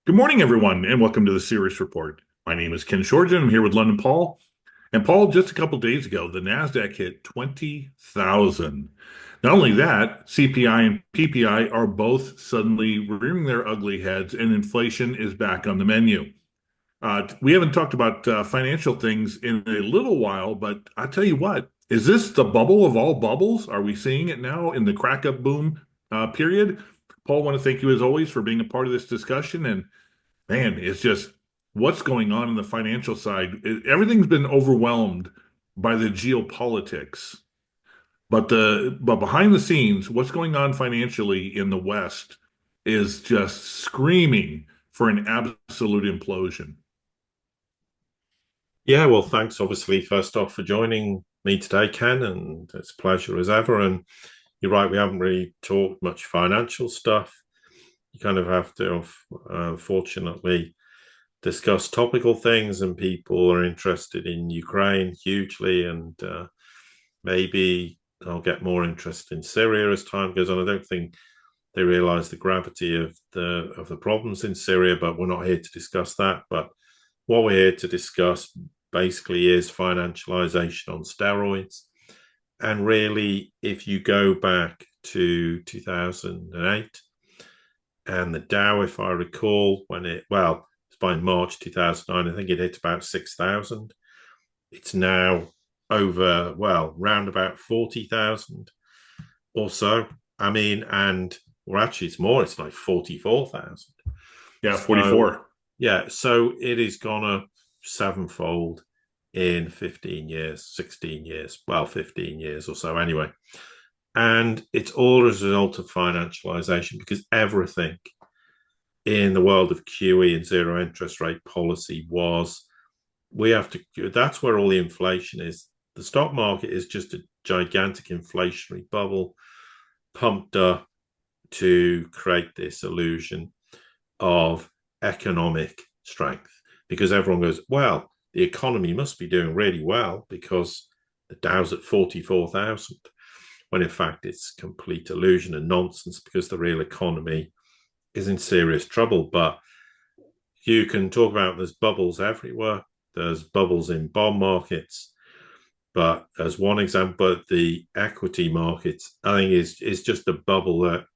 Good morning, everyone, and welcome to the Sirius Report. My name is Ken Shorten. I'm here with London Paul. And Paul, just a couple days ago, the NASDAQ hit 20,000. Not only that, CPI and PPI are both suddenly rearing their ugly heads, and inflation is back on the menu. We haven't talked about financial things in a little while, but I tell you what, is this the bubble of all bubbles? Are we seeing it now in the crack up boom period? Paul, I want to thank you as always for being a part of this discussion. And man, it's just what's going on in the financial side. Everything's been overwhelmed by the geopolitics, but behind the scenes, what's going on financially in the West is just screaming for an absolute implosion. Yeah, well, thanks obviously first off for joining me today, Ken, and it's a pleasure as ever. And you're right, we haven't really talked much financial stuff. You kind of have to, fortunately, discuss topical things, and people are interested in Ukraine hugely, and maybe I'll get more interest in Syria as time goes on. I don't think they realize the gravity of the problems in Syria, but we're not here to discuss that. But what we're here to discuss basically is financialization on steroids. And really, if you go back to 2008 and the Dow, if I recall, it's by March 2009, I think it hit about 6,000. It's now over, round about 40,000 or so. I mean, actually, it's more, it's like 44,000. Yeah, So, 44. yeah, so it is gone up sevenfold in 15 years, 16 years, 15 years or so anyway. And it's all as a result of financialization because everything in the world of QE and zero interest rate policy that's where all the inflation is. The stock market is just a gigantic inflationary bubble pumped up to create this illusion of economic strength because everyone goes, well, the economy must be doing really well because the Dow's at 44,000, when in fact it's complete illusion and nonsense because the real economy is in serious trouble. But you can talk about there's bubbles everywhere. There's bubbles in bond markets. But as one example, the equity markets, I think, is just a bubble that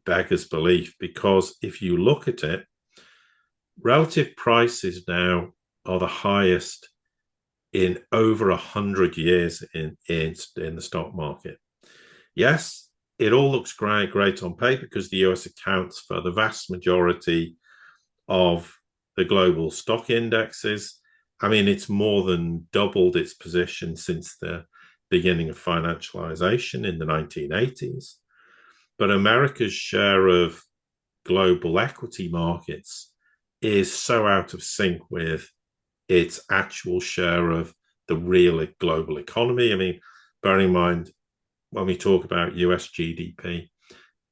beggars belief because if you look at it, relative prices now are the highest in over 100 years in the stock market. Yes, it all looks great on paper because the US accounts for the vast majority of the global stock indexes. I mean, it's more than doubled its position since the beginning of financialization in the 1980s. But America's share of global equity markets is so out of sync with its actual share of the real global economy. I mean, bearing in mind, when we talk about US GDP,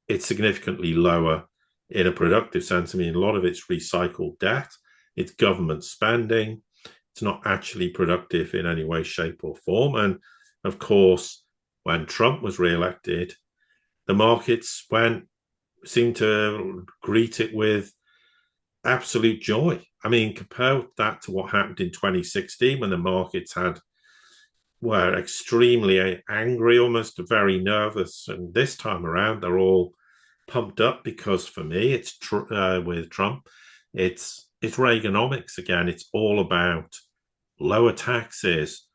it's significantly lower in a productive sense. I mean, a lot of it's recycled debt, it's government spending, it's not actually productive in any way, shape, or form. And of course, when Trump was re-elected, the markets seemed to greet it with absolute joy. I mean, compare that to what happened in 2016 when the markets were extremely angry, almost very nervous. And this time around, they're all pumped up because for me, with Trump, it's Reaganomics again. It's all about lower taxes,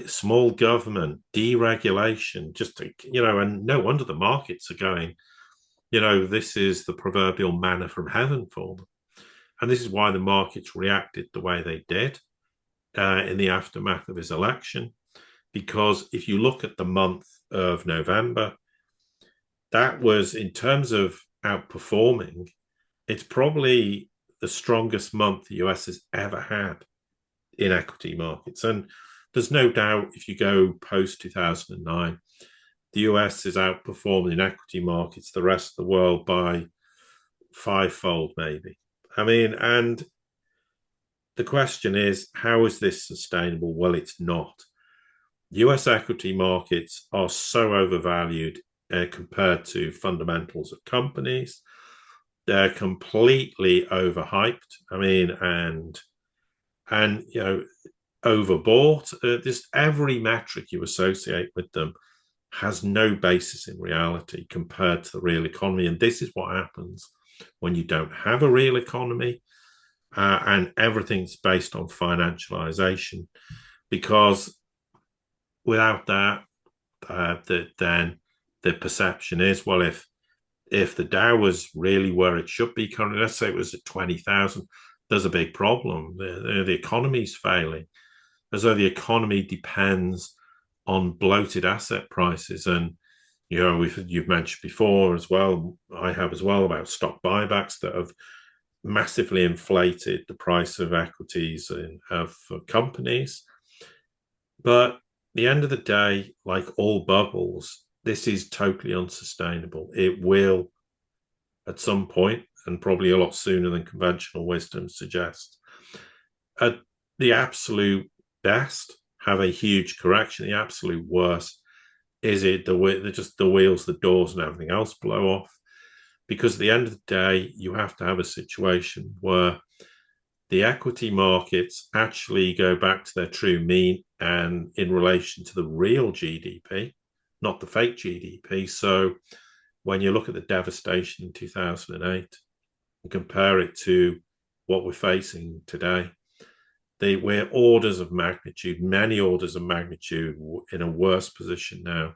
small government, deregulation, and no wonder the markets are going, this is the proverbial manna from heaven for them. And this is why the markets reacted the way they did in the aftermath of his election. Because if you look at the month of November, that was, in terms of outperforming, it's probably the strongest month the US has ever had in equity markets. And there's no doubt if you go post 2009, the US is outperforming in equity markets the rest of the world by fivefold, maybe. I mean, and the question is, how is this sustainable? Well, it's not. US equity markets are so overvalued compared to fundamentals of companies. they're completely overhyped. I mean, and overbought. Just every metric you associate with them has no basis in reality compared to the real economy. And this is what happens when you don't have a real economy, and everything's based on financialization. Because without that, then the perception is, well, if the Dow was really where it should be currently, let's say it was at 20,000, there's a big problem. The economy's failing, as though the economy depends on bloated asset prices. And you've mentioned before as well, I have as well, about stock buybacks that have massively inflated the price of equities of companies. But at the end of the day, like all bubbles, this is totally unsustainable. It will, at some point, and probably a lot sooner than conventional wisdom suggests, at the absolute best, have a huge correction. The absolute worst is it just the wheels, the doors, and everything else blow off. Because at the end of the day, you have to have a situation where the equity markets actually go back to their true mean and in relation to the real GDP, not the fake GDP. So when you look at the devastation in 2008 and compare it to what we're facing today, we're orders of magnitude, many orders of magnitude in a worse position now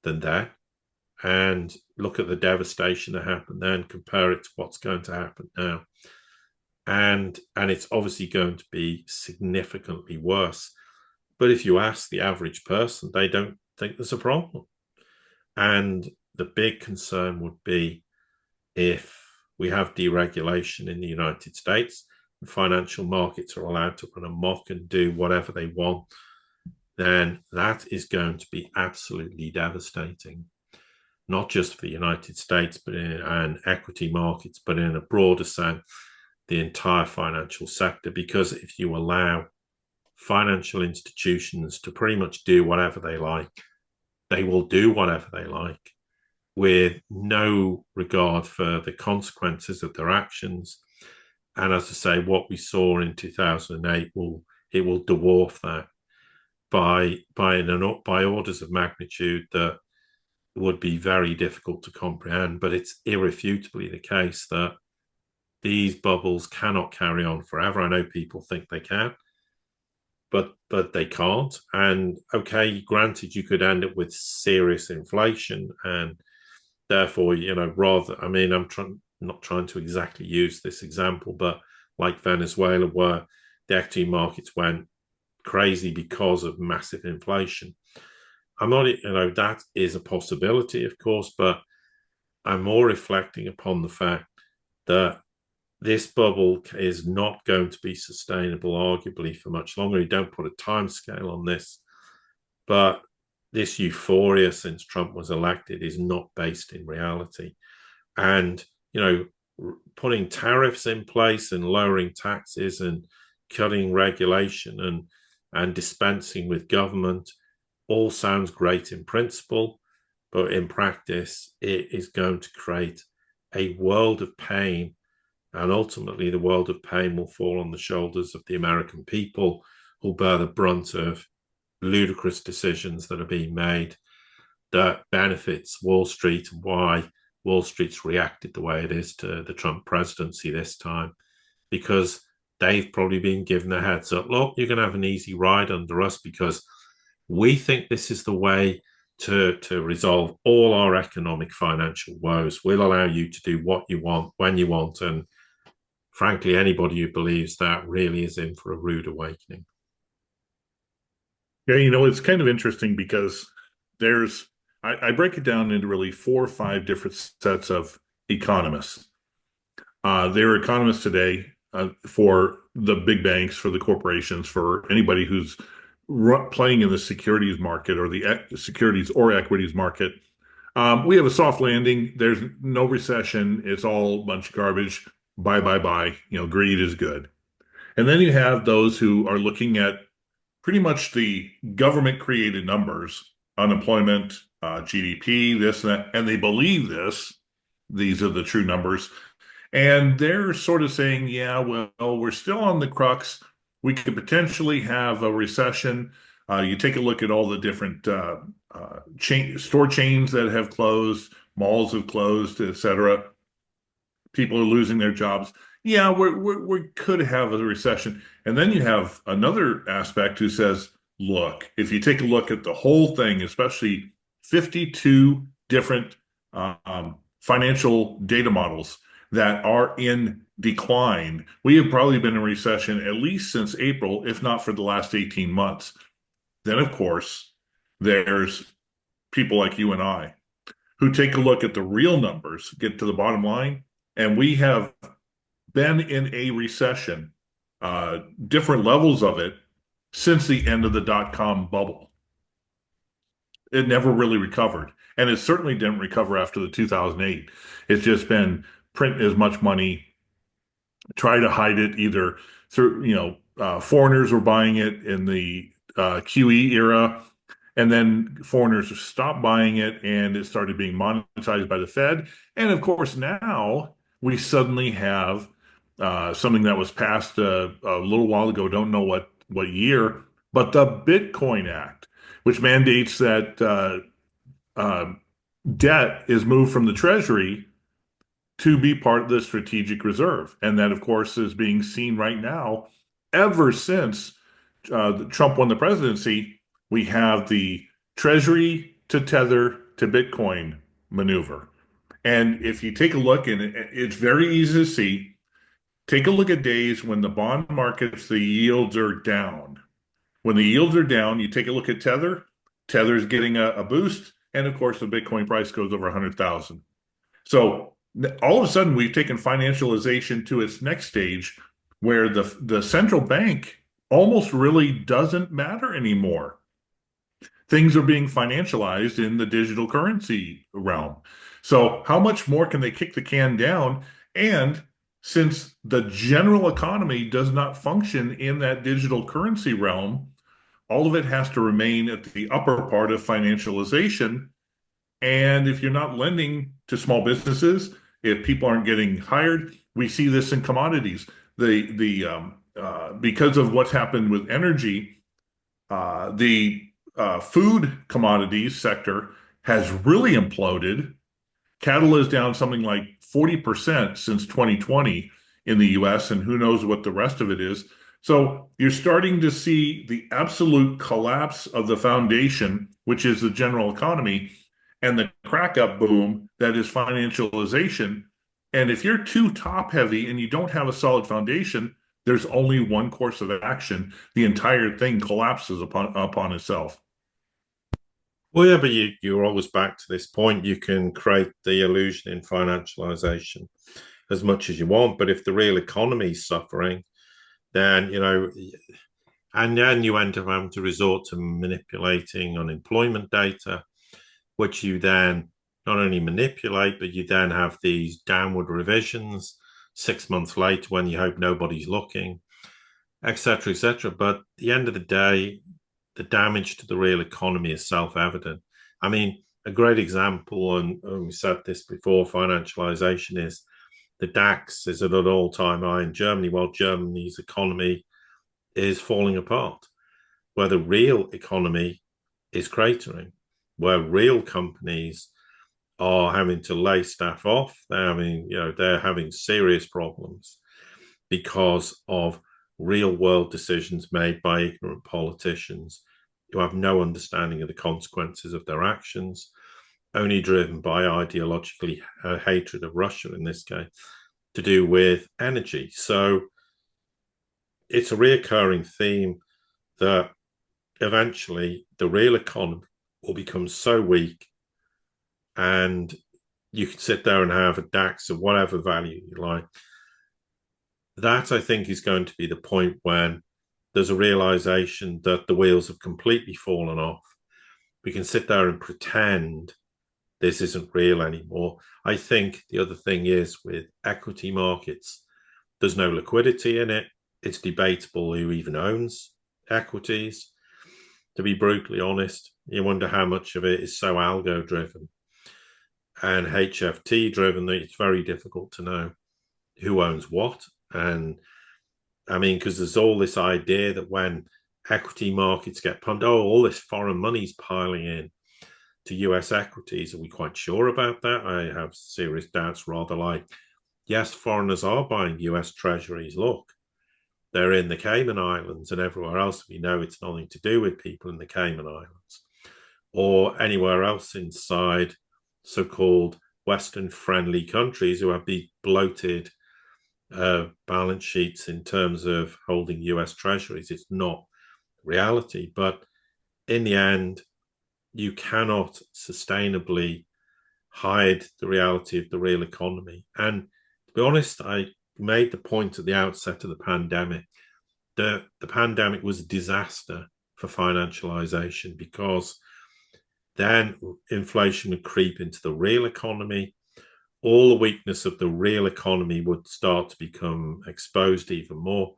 than that. And look at the devastation that happened then, compare it to what's going to happen now. And it's obviously going to be significantly worse. But if you ask the average person, they don't think there's a problem. And the big concern would be if we have deregulation in the United States, and financial markets are allowed to run amok and do whatever they want, then that is going to be absolutely devastating, not just for the United States and equity markets, but in a broader sense, the entire financial sector. Because if you allow financial institutions to pretty much do whatever they like, they will do whatever they like with no regard for the consequences of their actions. And as I say, what we saw in 2008 will dwarf that by orders of magnitude that would be very difficult to comprehend. But it's irrefutably the case that these bubbles cannot carry on forever. I know people think they can, but they can't. And okay, granted, you could end up with serious inflation, and therefore, not trying to exactly use this example, but like Venezuela, where the equity markets went crazy because of massive inflation. I'm not, that is a possibility, of course, but I'm more reflecting upon the fact that this bubble is not going to be sustainable, arguably, for much longer. You don't put a time scale on this, but this euphoria since Trump was elected is not based in reality. And, putting tariffs in place and lowering taxes and cutting regulation and dispensing with government all sounds great in principle, but in practice, it is going to create a world of pain. And ultimately, the world of pain will fall on the shoulders of the American people, who'll bear the brunt of ludicrous decisions that are being made that benefits Wall Street, and why Wall Street's reacted the way it is to the Trump presidency this time, because they've probably been given a heads up. Look, you're going to have an easy ride under us because we think this is the way to resolve all our economic financial woes. We'll allow you to do what you want, when you want. And frankly, anybody who believes that really is in for a rude awakening. Yeah, it's kind of interesting because I break it down into really 4 or 5 different sets of economists. There are economists today for the big banks, for the corporations, for anybody who's playing in the securities market or the securities or equities market. We have a soft landing. There's no recession. It's all a bunch of garbage. Buy, buy, buy. Greed is good. And then you have those who are looking at pretty much the government created numbers, unemployment, GDP, this and that, and they believe this. These are the true numbers. And they're sort of saying, yeah, well, we're still on the crux. We could potentially have a recession. You take a look at all the different store chains that have closed, malls have closed, et cetera. People are losing their jobs. Yeah, we could have a recession. And then you have another aspect who says, look, if you take a look at the whole thing, especially 52 different financial data models that are in decline, we have probably been in recession at least since April, if not for the last 18 months. Then, of course, there's people like you and I who take a look at the real numbers, get to the bottom line, and we have been in a recession, different levels of it, since the end of the dot-com bubble. It never really recovered. And it certainly didn't recover after the 2008. It's just been print as much money, try to hide it either through, foreigners were buying it in the QE era, and then foreigners stopped buying it and it started being monetized by the Fed. And of course, now we suddenly have something that was passed a little while ago, don't know what year, but the Bitcoin Act, which mandates that uh, debt is moved from the Treasury to be part of the strategic reserve. And that, of course, is being seen right now ever since Trump won the presidency. We have the Treasury to tether to Bitcoin maneuver. And if you take a look, and it's very easy to see, take a look at days when the bond markets, the yields are down. When the yields are down, you take a look at Tether. Tether's getting a boost. And of course, the Bitcoin price goes over 100,000. So all of a sudden, we've taken financialization to its next stage where the central bank almost really doesn't matter anymore. Things are being financialized in the digital currency realm. So how much more can they kick the can down? And since the general economy does not function in that digital currency realm, all of it has to remain at the upper part of financialization. And if you're not lending to small businesses, if people aren't getting hired, we see this in commodities. The because of what's happened with energy, the food commodities sector has really imploded. Cattle is down something like 40% since 2020 in the US, and who knows what the rest of it is. So you're starting to see the absolute collapse of the foundation, which is the general economy, and the crack up boom that is financialization. And if you're too top heavy and you don't have a solid foundation, there's only one course of action. The entire thing collapses upon itself. Well, yeah, but you're always back to this point. You can create the illusion in financialization as much as you want, but if the real economy is suffering, then and then you end up having to resort to manipulating unemployment data, which you then not only manipulate, but you then have these downward revisions 6 months later when you hope nobody's looking, etc., etc. But at the end of the day, the damage to the real economy is self-evident. I mean, a great example, and we said this before, financialization is the DAX is at an all-time high in Germany, while Germany's economy is falling apart, where the real economy is cratering, where real companies are having to lay staff off. They're having serious problems because of real world decisions made by ignorant politicians who have no understanding of the consequences of their actions, only driven by ideologically hatred of Russia in this case, to do with energy. So it's a reoccurring theme that eventually the real economy will become so weak, and you can sit there and have a DAX of whatever value you like. That, I think, is going to be the point when there's a realization that the wheels have completely fallen off. We can sit there and pretend this isn't real anymore. I think the other thing is with equity markets, there's no liquidity in it. It's debatable who even owns equities. To be brutally honest, you wonder how much of it is so algo driven and HFT driven that it's very difficult to know. who owns what. And I mean, because there's all this idea that when equity markets get pumped, oh, all this foreign money's piling in to US equities. Are we quite sure about that? I have serious doubts, rather like, yes, foreigners are buying US treasuries. Look, they're in the Cayman Islands and everywhere else. We know it's nothing to do with people in the Cayman Islands or anywhere else inside so-called Western friendly countries who have big bloated balance sheets in terms of holding US treasuries. It's not reality. But in the end, you cannot sustainably hide the reality of the real economy. And to be honest, I made the point at the outset of the pandemic that the pandemic was a disaster for financialization because then inflation would creep into the real economy. All the weakness of the real economy would start to become exposed even more.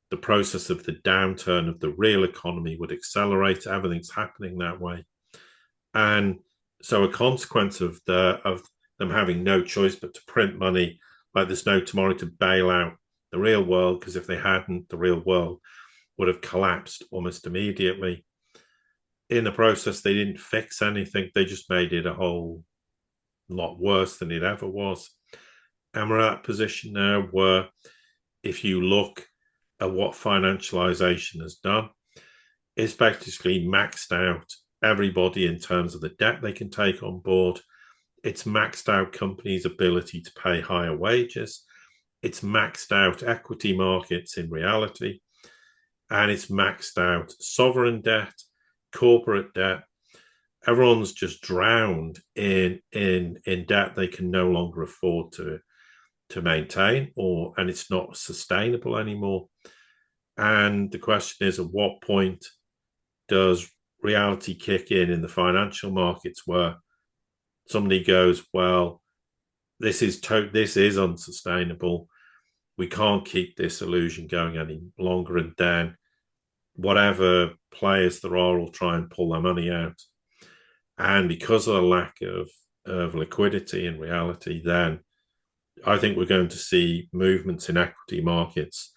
The process of the downturn of the real economy would accelerate. Everything's happening that way. And so a consequence of them having no choice but to print money like there's no tomorrow to bail out the real world, because if they hadn't, the real world would have collapsed almost immediately. In the process, they didn't fix anything. They just made it a whole lot worse than it ever was. And we're at a position now where if you look at what financialization has done, it's basically maxed out everybody in terms of the debt they can take on board. It's maxed out companies' ability to pay higher wages. It's maxed out equity markets in reality. And it's maxed out sovereign debt, corporate debt. Everyone's just drowned in debt they can no longer afford to maintain, and it's not sustainable anymore. And the question is, at what point does reality kick in the financial markets where somebody goes, well, this is unsustainable. We can't keep this illusion going any longer, and then whatever players there are will try and pull their money out. And because of the lack of liquidity in reality, then I think we're going to see movements in equity markets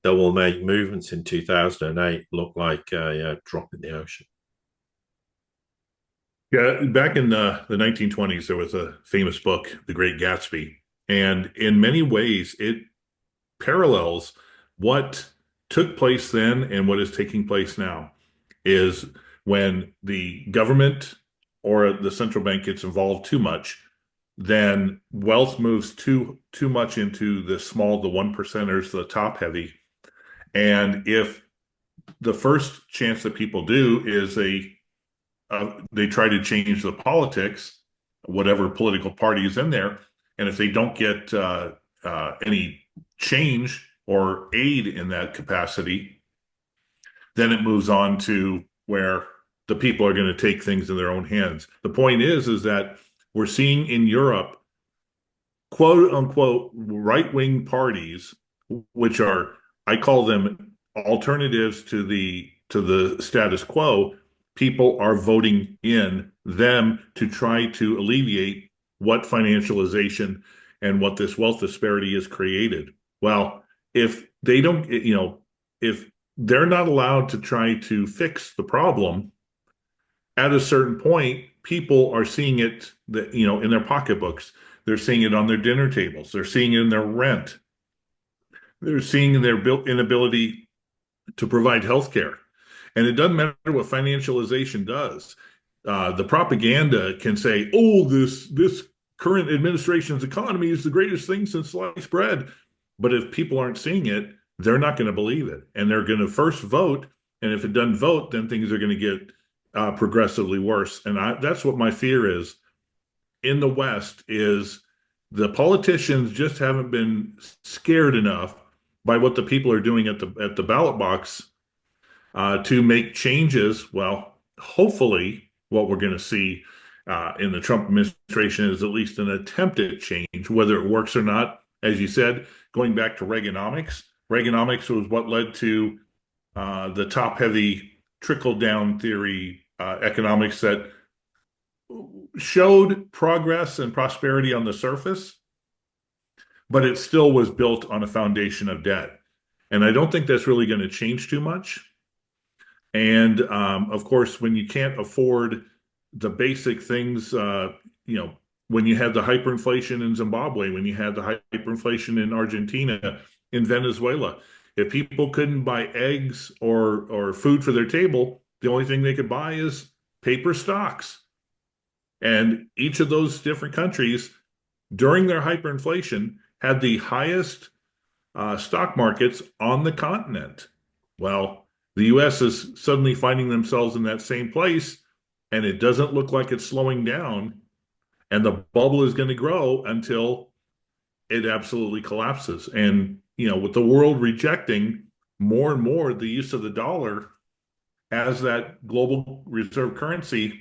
that will make movements in 2008 look like a drop in the ocean. Yeah, back in the 1920s, there was a famous book, The Great Gatsby. And in many ways, it parallels what took place then and what is taking place now. Is when the government or the central bank gets involved too much, then wealth moves too much into the one percenters, the top heavy. And if the first chance that people do is they try to change the politics, whatever political party is in there, and if they don't get any change or aid in that capacity, then it moves on to where the people are going to take things in their own hands. The point is that we're seeing in Europe, quote unquote, right-wing parties, which are, I call them alternatives to the status quo. People are voting in them to try to alleviate what financialization and what this wealth disparity has created. Well, if they don't, if they're not allowed to try to fix the problem, at a certain point, people are seeing it that, in their pocketbooks. They're seeing it on their dinner tables. They're seeing it in their rent. They're seeing their inability to provide health care. And it doesn't matter what financialization does. The propaganda can say, "Oh, this current administration's economy is the greatest thing since sliced bread." But if people aren't seeing it, they're not going to believe it, and they're going to first vote. And if it doesn't vote, then things are going to get progressively worse. And that's what my fear is in the West: is the politicians just haven't been scared enough by what the people are doing at the ballot box to make changes. Well, hopefully, what we're going to see in the Trump administration is at least an attempt at change, whether it works or not. As you said, going back to Reaganomics, Reaganomics was what led to the top-heavy trickle-down theory economics that showed progress and prosperity on the surface, but it still was built on a foundation of debt. And I don't think that's really going to change too much. And of course, when you can't afford the basic things, you know, when you had the hyperinflation in Zimbabwe, when you had the hyperinflation in Argentina, in Venezuela, if people couldn't buy eggs or food for their table, the only thing they could buy is paper stocks. And each of those different countries during their hyperinflation had the highest stock markets on the continent. Well, the US is suddenly finding themselves in that same place, and it doesn't look like it's slowing down. And the bubble is going to grow until it absolutely collapses. And, you know, with the world rejecting more and more the use of the dollar as that global reserve currency,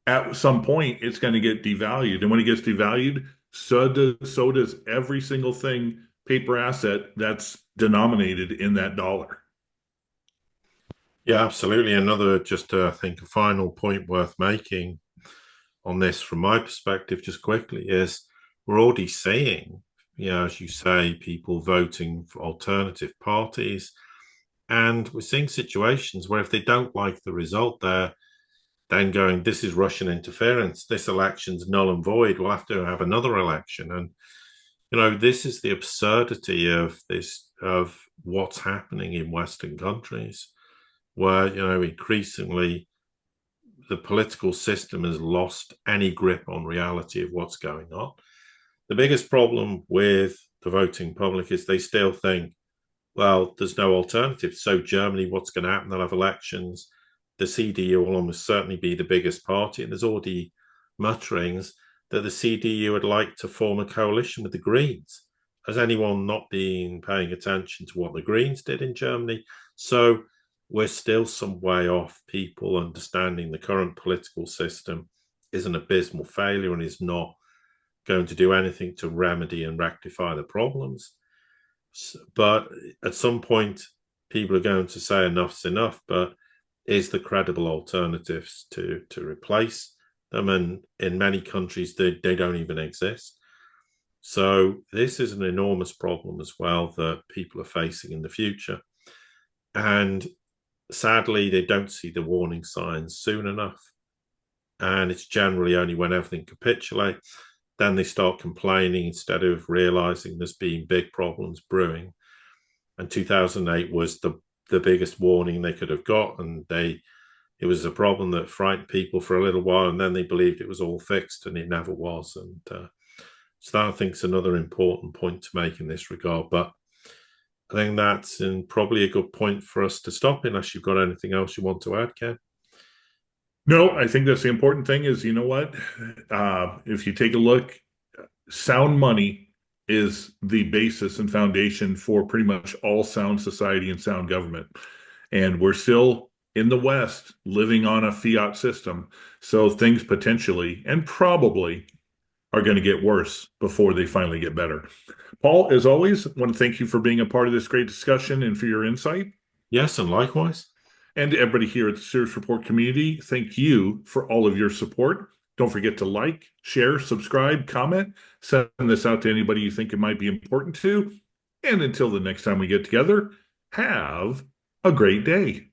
at some point it's going to get devalued. And when it gets devalued, so does every single thing, paper asset that's denominated in that dollar. Yeah, absolutely. Another, just I think, a final point worth making on this from my perspective, just quickly, is we're already seeing, as you say, people voting for alternative parties. And we're seeing situations where if they don't like the result, they're then going, this is Russian interference. This election's null and void. We'll have to have another election. And, this is the absurdity of this, of what's happening in Western countries, where, increasingly the political system has lost any grip on reality of what's going on. The biggest problem with the voting public is they still think, well, there's no alternative. So Germany, what's going to happen? They'll have elections. The CDU will almost certainly be the biggest party. And there's already mutterings that the CDU would like to form a coalition with the Greens. Has anyone not been paying attention to what the Greens did in Germany? So we're still some way off people understanding the current political system is an abysmal failure and is not going to do anything to remedy and rectify the problems. But at some point, people are going to say enough's enough, but is the credible alternatives to replace them? And in many countries, they don't even exist. So this is an enormous problem as well that people are facing in the future. And sadly, they don't see the warning signs soon enough. And it's generally only when everything capitulates, then they start complaining instead of realizing there's been big problems brewing. And 2008 was the biggest warning they could have got. And it was a problem that frightened people for a little while. And then they believed it was all fixed, and it never was. And so that, I think, is another important point to make in this regard. But I think that's probably a good point for us to stop, unless you've got anything else you want to add, Ken. No, I think that's the important thing is, you know what? If you take a look, sound money is the basis and foundation for pretty much all sound society and sound government. And we're still in the West living on a fiat system. So things potentially and probably are going to get worse before they finally get better. Paul, as always, I want to thank you for being a part of this great discussion and for your insight. Yes, and likewise. And to everybody here at the Sirius Report community, thank you for all of your support. Don't forget to like, share, subscribe, comment, send this out to anybody you think it might be important to. And until the next time we get together, have a great day.